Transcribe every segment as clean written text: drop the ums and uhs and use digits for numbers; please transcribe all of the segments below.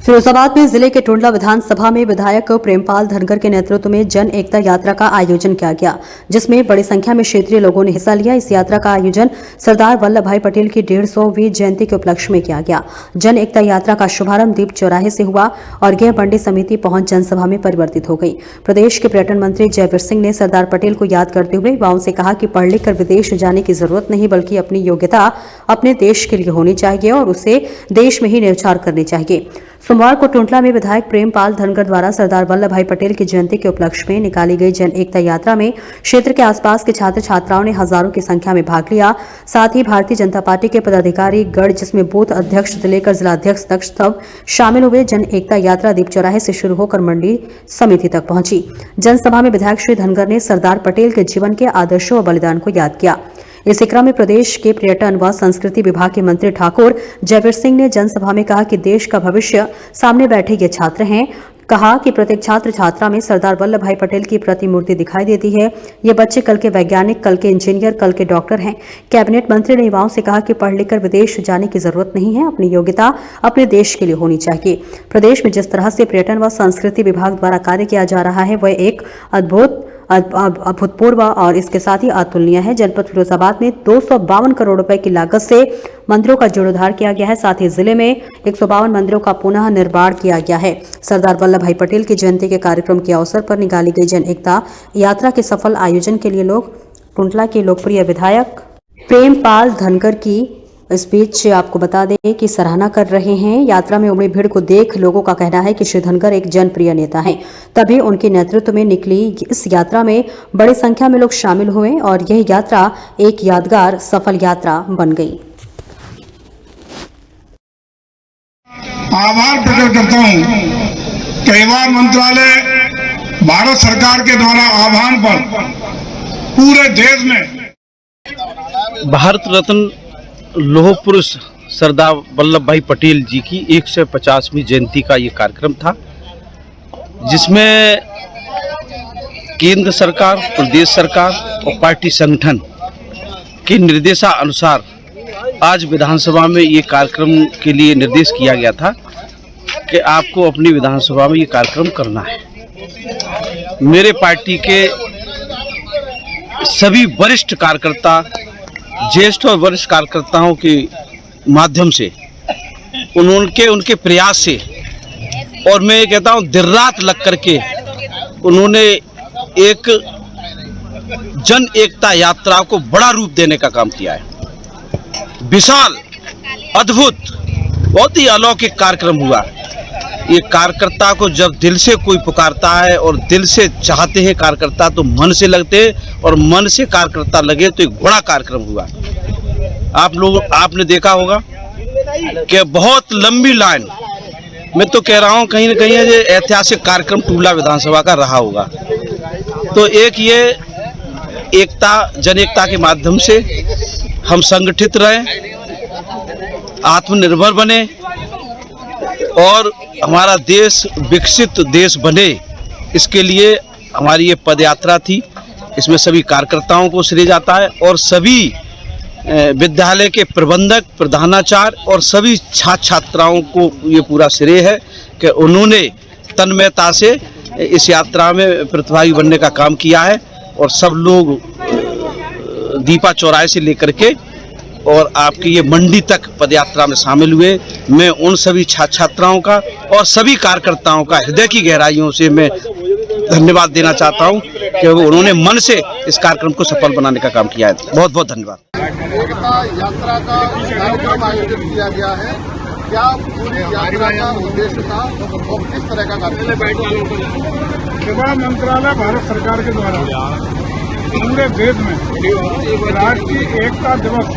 फिरोजाबाद में जिले के टुंडला विधानसभा में विधायक प्रेमपाल धनगर के नेतृत्व में जन एकता यात्रा का आयोजन किया गया, जिसमें बड़ी संख्या में क्षेत्रीय लोगों ने हिस्सा लिया। इस यात्रा का आयोजन सरदार वल्लभ भाई पटेल की 150वीं जयंती के उपलक्ष्य में किया गया। जन एकता यात्रा का शुभारंभ दीप चौराहे से हुआ और यह मंडी समिति पहुंच जनसभा में परिवर्तित हो गई। प्रदेश के पर्यटन मंत्री जयवीर सिंह ने सरदार पटेल को याद करते हुए युवाओं से कहा कि पढ़ लिख कर विदेश जाने की जरूरत नहीं, बल्कि अपनी योग्यता अपने देश के लिए होनी चाहिए और उसे देश में ही न्यौछावर करनी चाहिए। सोमवार को टुंडला में विधायक प्रेमपाल धनगर द्वारा सरदार वल्लभ भाई पटेल की जयंती के उपलक्ष्य में निकाली गई जन एकता यात्रा में क्षेत्र के आसपास के छात्र छात्राओं ने हजारों की संख्या में भाग लिया। साथ ही भारतीय जनता पार्टी के पदाधिकारी गण, जिसमें बूथ अध्यक्ष से लेकर जिलाध्यक्ष तक सब शामिल हुए। जन एकता यात्रा दीप चौराहे से शुरू होकर मंडी समिति तक पहुंची। जनसभा में विधायक श्री धनगर ने सरदार पटेल के जीवन के आदर्शों और बलिदान को याद किया। इस क्रम में प्रदेश के पर्यटन व संस्कृति विभाग के मंत्री ठाकुर जयवीर सिंह ने जनसभा में कहा कि देश का भविष्य सामने बैठे ये छात्र हैं। कहा कि प्रत्येक छात्र छात्रा में सरदार वल्लभ भाई पटेल की प्रतिमूर्ति दिखाई देती है। ये बच्चे कल के वैज्ञानिक, कल के इंजीनियर, कल के डॉक्टर हैं। कैबिनेट मंत्री ने युवाओं से कहा कि पढ़ लिखकर विदेश जाने की जरूरत नहीं है, अपनी योग्यता अपने देश के लिए होनी चाहिए। प्रदेश में जिस तरह से पर्यटन व संस्कृति विभाग द्वारा कार्य किया जा रहा है वह एक अभूतपूर्व और इसके साथ ही अतुलनीय है। जनपद फिरोजाबाद में 252 करोड़ रुपए की लागत से मंदिरों का जीर्णोद्धार किया गया है। साथ ही जिले में 152 मंदिरों का पुनः निर्माण किया गया है। सरदार वल्लभ भाई पटेल की जयंती के कार्यक्रम के अवसर पर निकाली गई जन एकता यात्रा के सफल आयोजन के लिए लोग टुंडला के लोकप्रिय विधायक प्रेमपाल धनगर की इस बीच आपको बता दें कि सराहना कर रहे हैं। यात्रा में उमड़ी भीड़ को देख लोगों का कहना है कि श्री धनगर एक जनप्रिय नेता हैं। तभी उनके नेतृत्व में निकली इस यात्रा में बड़ी संख्या में लोग शामिल हुए और यह यात्रा एक यादगार सफल यात्रा बन गई। आभार प्रकट करता हूं। कैवा मंत्रालय भारत सरकार के द्वारा आह्वान पर पूरे देश में भारत रत्न लौह पुरुष सरदार वल्लभ भाई पटेल जी की 150वीं जयंती का ये कार्यक्रम था, जिसमें केंद्र सरकार, प्रदेश सरकार और पार्टी संगठन के निर्देशानुसार आज विधानसभा में ये कार्यक्रम के लिए निर्देश किया गया था कि आपको अपनी विधानसभा में ये कार्यक्रम करना है। मेरे पार्टी के सभी वरिष्ठ कार्यकर्ता, ज्येष्ठ और वरिष्ठ कार्यकर्ताओं के माध्यम से, उनके प्रयास से, और मैं ये कहता हूँ दिन रात लग करके उन्होंने एक जन एकता यात्रा को बड़ा रूप देने का काम किया है। विशाल, अद्भुत, बहुत ही अलौकिक कार्यक्रम हुआ। ये कार्यकर्ता को जब दिल से कोई पुकारता है और दिल से चाहते हैं कार्यकर्ता, तो मन से लगते हैं और मन से कार्यकर्ता लगे तो एक बड़ा कार्यक्रम हुआ। आपने देखा होगा कि बहुत लंबी लाइन, मैं तो कह रहा हूँ कहीं न कहीं ये ऐतिहासिक कार्यक्रम टुंडला विधानसभा का रहा होगा। तो एक ये एकता, जन एकता के माध्यम से हम संगठित रहें, आत्मनिर्भर बने और हमारा देश विकसित देश बने, इसके लिए हमारी ये पद यात्रा थी। इसमें सभी कार्यकर्ताओं को श्रेय जाता है और सभी विद्यालय के प्रबंधक, प्रधानाचार्य और सभी छात्र छात्राओं को ये पूरा श्रेय है कि उन्होंने तन्मयता से इस यात्रा में प्रतिभागी बनने का काम किया है। और सब लोग दीपा चौराहे से लेकर के और आपकी ये मंडी तक पदयात्रा में शामिल हुए। मैं उन सभी छात्र छात्राओं का और सभी कार्यकर्ताओं का हृदय की गहराइयों से मैं धन्यवाद देना चाहता हूं कि उन्होंने मन से इस कार्यक्रम को सफल बनाने का काम किया है। बहुत बहुत धन्यवाद। एकता यात्रा का कार्यक्रम आयोजित किया गया है। क्या पूरी यात्रा का उद्देश्य था और किस तरह का कार्यक्रम? सेवा मंत्रालय भारत सरकार के द्वारा पूरे देश में राष्ट्रीय एकता दिवस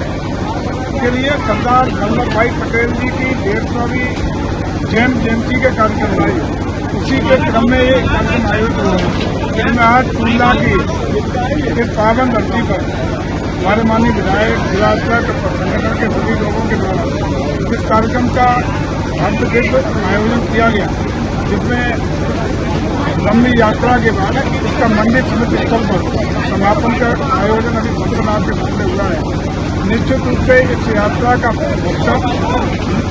के लिए सरदार वल्लभ भाई पटेल जी की 150वीं जयंती के कार्यक्रम आए, उसी के क्रम में ये कार्यक्रम आयोजित हुआ। जिसमें आज टुंडला की इस पावन धरती पर हमारे माननीय विधायक, जिलाध्यक्ष और संगठन के सभी लोगों के द्वारा इस कार्यक्रम का भव्य आयोजन किया गया, जिसमें लंबी यात्रा के बाद इसका मंडी समिति स्थल पर समापन का आयोजन अभी पत्रनाथ के सामने हुआ है। निश्चित रूप से इस यात्रा का मकसद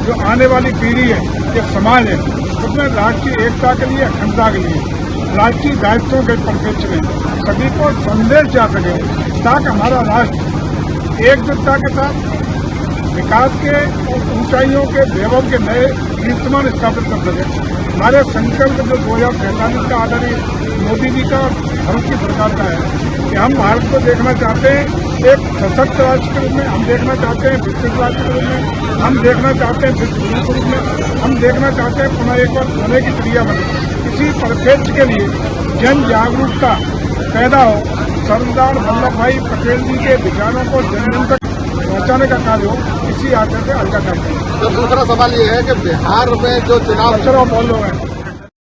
जो आने वाली पीढ़ी है, ये समाज है, उसमें राष्ट्र की एकता के लिए, अखंडता के लिए, राष्ट्रीय दायित्वों के परिप्रेक्ष्य में सभी को संदेश जा सके, ताकि हमारा राष्ट्र एकजुटता के साथ विकास के ऊंचाइयों के वैभव के नए कीर्तिमान स्थापित कर सके। हमारे संकल्प जो 2045 का आदरणीय मोदी जी का, भारत की सरकार का है कि हम भारत को देखना चाहते हैं एक सशक्त राष्ट्र के रूप में, हम देखना चाहते हैं विकसित राष्ट्र के रूप में, हम देखना चाहते हैं विश्व गुरु के रूप में, हम देखना चाहते हैं पुनः एक बार होने की क्रिया बने। इसी परिप्रेक्ष्य के लिए जन जागरूकता पैदा हो, सरदार वल्लभ भाई पटेल जी के विचारों को जन जन तक पहुंचाने का कार्य हो, इसी आशय से आज का कार्यक्रम। तो दूसरा सवाल ये है कि बिहार में जो चुनाव बोल रहे हैं